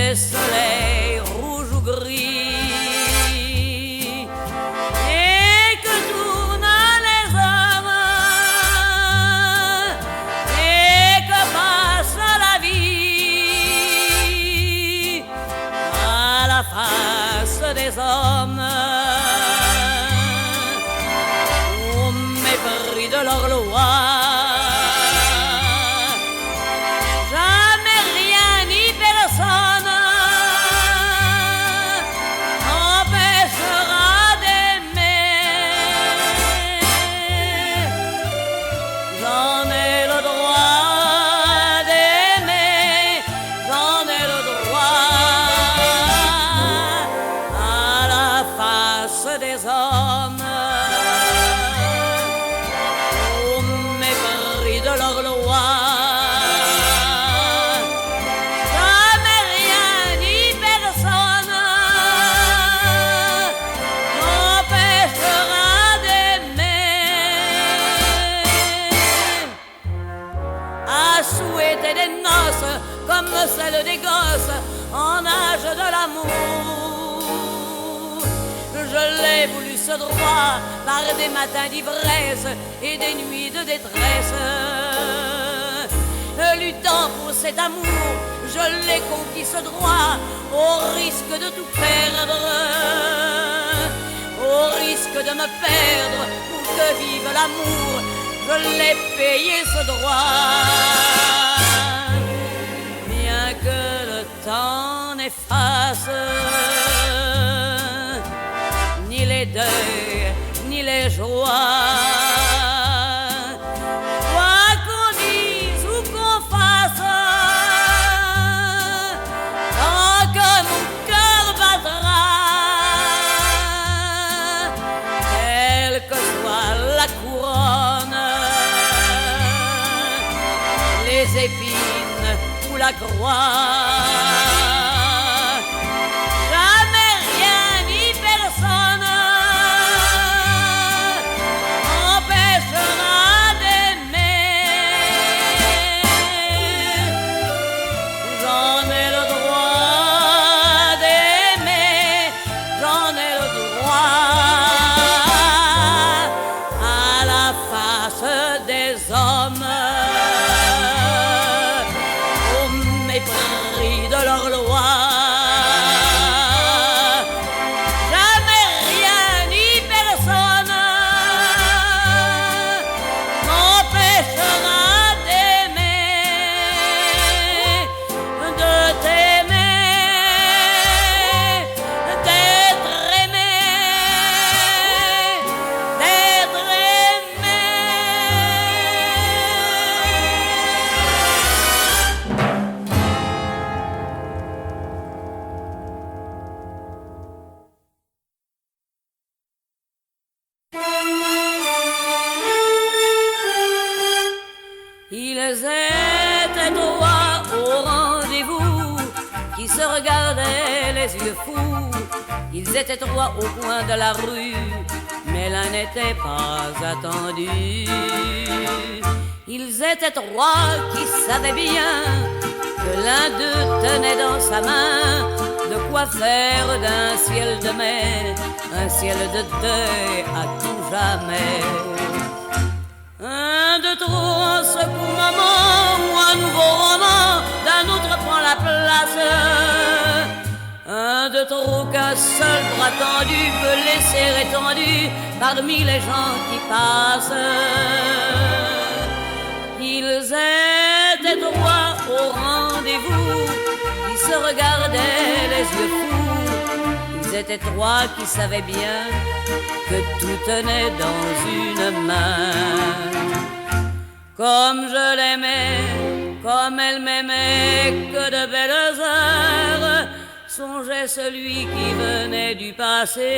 des soleils rouges ou gris, et que tournent les hommes, et que passe la vie à la face des hommes, au mépris de leur loi. Des hommes, au mépris de leur loi. Jamais rien ni personne n'empêchera d'aimer. À souhaiter des noces comme celles des gosses en âge de l'amour. Je l'ai voulu ce droit par des matins d'ivresse et des nuits de détresse. Luttant pour cet amour, je l'ai conquis ce droit au risque de tout perdre, au risque de me perdre pour que vive l'amour. Je l'ai payé ce droit, bien que le temps n'efface ni les deuils, ni les joies. Quoi qu'on dise ou qu'on fasse, tant que mon cœur battra, quelle que soit la couronne, les épines ou la croix. Ils étaient trois au rendez-vous, qui se regardaient les yeux fous. Ils étaient trois au coin de la rue, mais l'un n'était pas attendu. Ils étaient trois qui savaient bien que l'un d'eux tenait dans sa main de quoi faire d'un ciel de mai un ciel de deuil à tout jamais. Un de trop en second moment, ou un nouveau roman d'un autre prend la place. Un de trop qu'un seul bras tendu peut laisser étendu parmi les gens qui passent. Ils étaient trois au rendez-vous, ils se regardaient les yeux fous. Ils étaient trois qui savaient bien que tout tenait dans une main. Comme je l'aimais, comme elle m'aimait, que de belles heures, songeait celui qui venait du passé.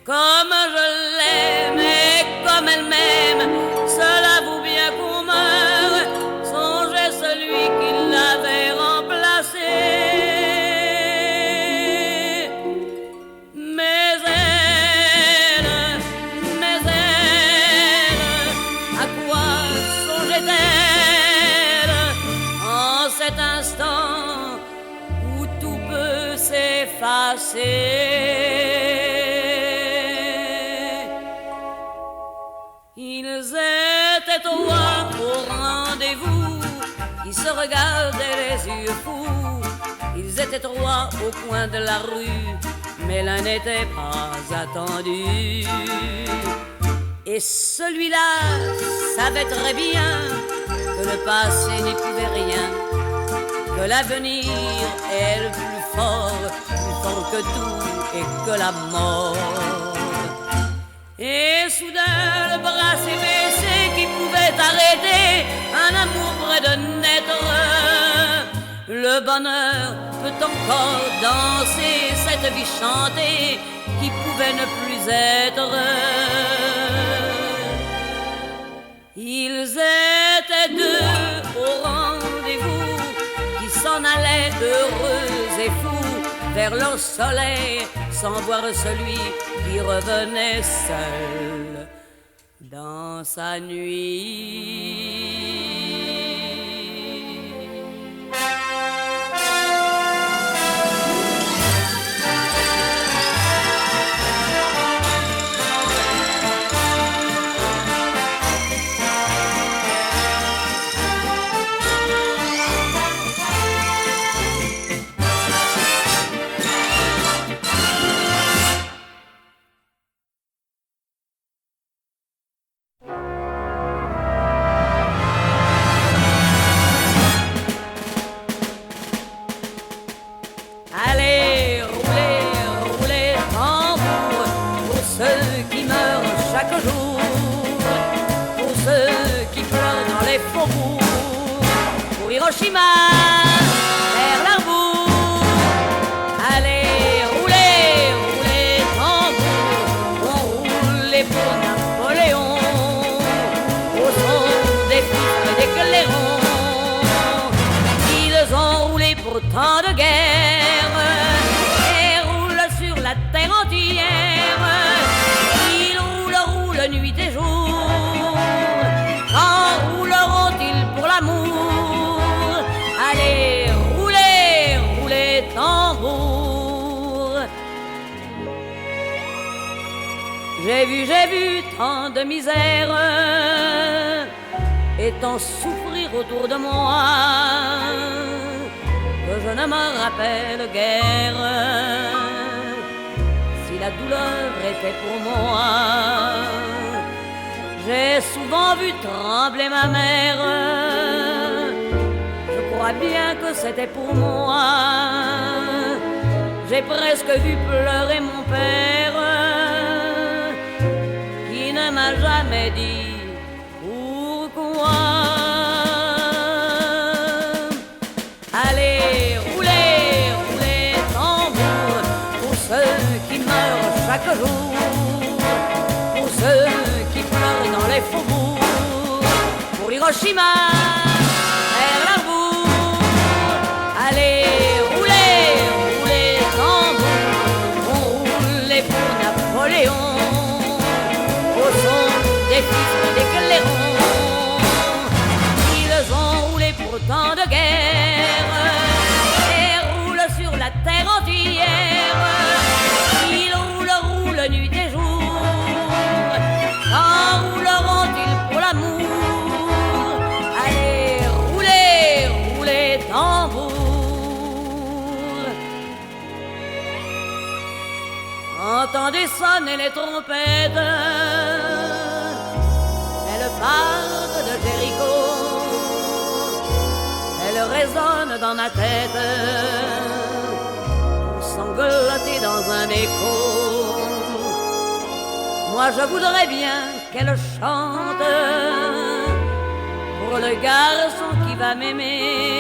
Comme je l'aimais, comme elle m'aime, cela vaut bien qu'on meure, songeait celui qui l'avait remplacé. cet instant où tout peut s'effacer. Ils étaient trois au rendez-vous, qui se regardaient les yeux fous. Ils étaient trois au coin de la rue, mais l'un n'était pas attendu. Et celui-là savait très bien que le passé n'y pouvait rien, que l'avenir est le plus fort que tout et que la mort. Et soudain le bras s'est baissé qui pouvait arrêter un amour près de naître. Le bonheur peut encore danser cette vie chantée qui pouvait ne plus être. Ils étaient deux au rendez-vous, qui s'en allaient heureux et fous vers leur soleil, sans voir celui qui revenait seul dans sa nuit. Hiroshima, vers l'Arbour. Allez, roulez, roulez, tambour. On roulait pour Napoléon, au son des fifres et des clairons. Ils ont roulé pour tant de guerres et roulent sur la terre entière. Ils roulent nuit et jour. Quand rouleront-ils pour l'amour? Allez, roulez, roulez, tambour. J'ai vu tant de misère et tant souffrir autour de moi que je ne me rappelle guère si la douleur était pour moi. J'ai souvent vu trembler ma mère, je crois bien que c'était pour moi. J'ai presque vu pleurer mon père, qui ne m'a jamais dit pourquoi. Allez, roulez, roulez, tambour, pour ceux qui meurent chaque jour, pour ceux qui pleurent dans les faubourgs, pour Hiroshima, vers l'Arbour. Allez, roulez, roulez, tambour, on roulait pour Napoléon, au son des fifres et des clairons. Ils ont roulé pour tant de guerres et roulent sur la terre entière. Ils roulent nuit et jour. Quand rouleront-ils pour l'amour? Allez, roulez, roulez, tambour. Entendez sonner les trompettes, elles partent de Jéricho, elles résonnent dans ma tête, sangloter dans un écho. Moi je voudrais bien qu'elle chante pour le garçon qui va m'aimer,